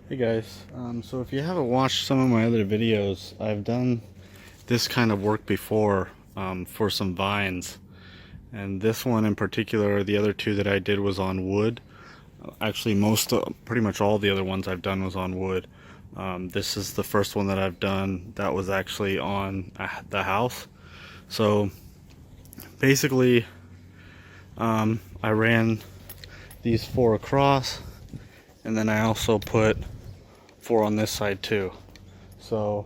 Hey guys, so if you haven't watched some of my other videos, I've done this kind of work before for some vines, and this one in particular, the other two that I did was on wood. Actually, pretty much all the other ones I've done was on wood. This is the first one that I've done that was actually on the house. So basically, I ran these 4 across, and then I also put 4 on this side too. So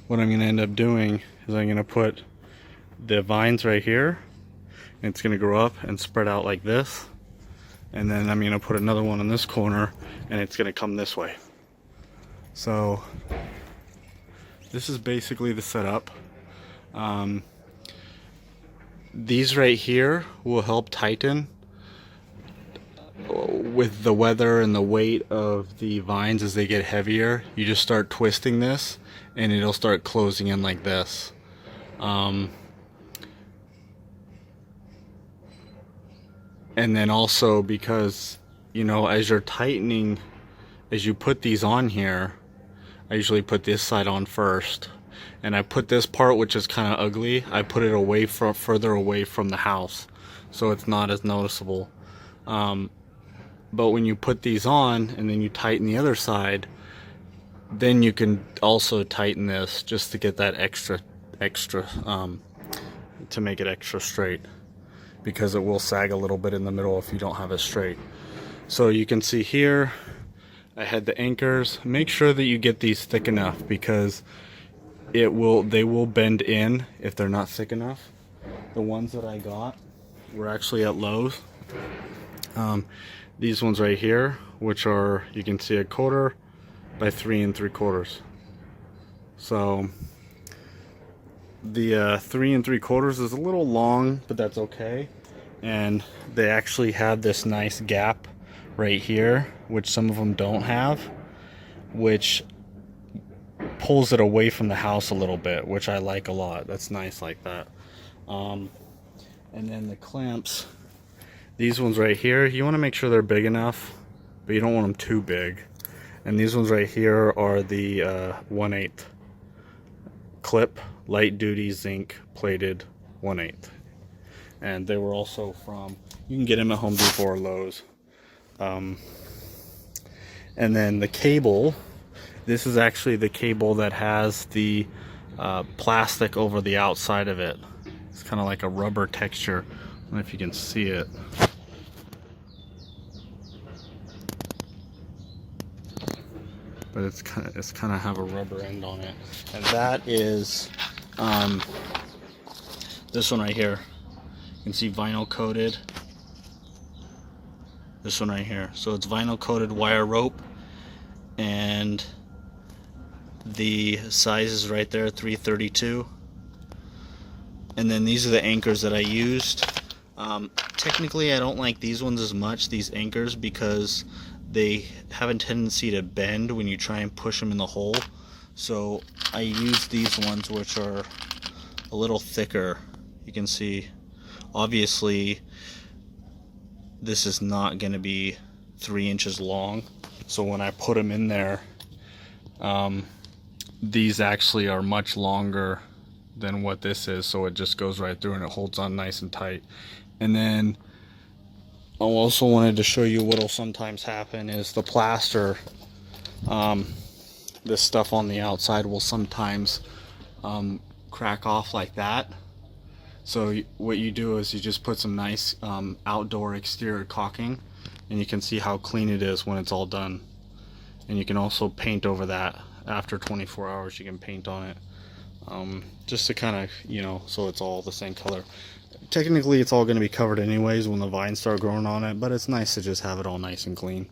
what I'm going to end up doing is I'm going to put the vines right here, and it's going to grow up and spread out like this, and then I'm going to put another one in this corner, and it's going to come this way. So this is basically the setup. These right here will help tighten with the weather and the weight of the vines. As they get heavier, you just start twisting this and it'll start closing in like this. And then also, because as you're tightening, as you put these on here, I usually put this side on first, and I put this part, which is kind of ugly, I put it further away from the house, so it's not as noticeable. But when you put these on and then you tighten the other side, then you can also tighten this just to get that extra to make it extra straight, because it will sag a little bit in the middle if you don't have it straight. So you can see here I had the anchors. Make sure that you get these thick enough, because they will bend in if they're not thick enough. The ones that I got were actually at Lowe's. These ones right here, which are, you can see, 1/4 by 3 3/4. So the 3 3/4 is a little long, but that's okay. And they actually have this nice gap right here, which some of them don't have, which pulls it away from the house a little bit, which I like a lot. That's nice like that. And then the clamps, these ones right here, you want to make sure they're big enough, but you don't want them too big. And these ones right here are the 1/8 clip, light duty zinc plated 1/8. And they were also from, you can get them at Home Depot or Lowe's. And then the cable, this is actually the cable that has the plastic over the outside of it. It's kind of like a rubber texture. I don't know if you can see it. But it's kind of have a rubber end on it, and that is this one right here. You can see vinyl coated. This one right here. So it's vinyl coated wire rope, and the size is right there, 332. And then these are the anchors that I used. Technically, I don't like these ones as much, these anchors, because they have a tendency to bend when you try and push them in the hole. So I use these ones, which are a little thicker. You can see, obviously, this is not going to be 3 inches long. So when I put them in there, these actually are much longer than what this is, so it just goes right through and it holds on nice and tight. And then I also wanted to show you what will sometimes happen is the plaster, this stuff on the outside will sometimes crack off like that. So what you do is you just put some nice outdoor exterior caulking, and you can see how clean it is when it's all done. And you can also paint over that. After 24 hours you can paint on it, just to kind of, so it's all the same color. Technically it's all going to be covered anyways when the vines start growing on it, but it's nice to just have it all nice and clean.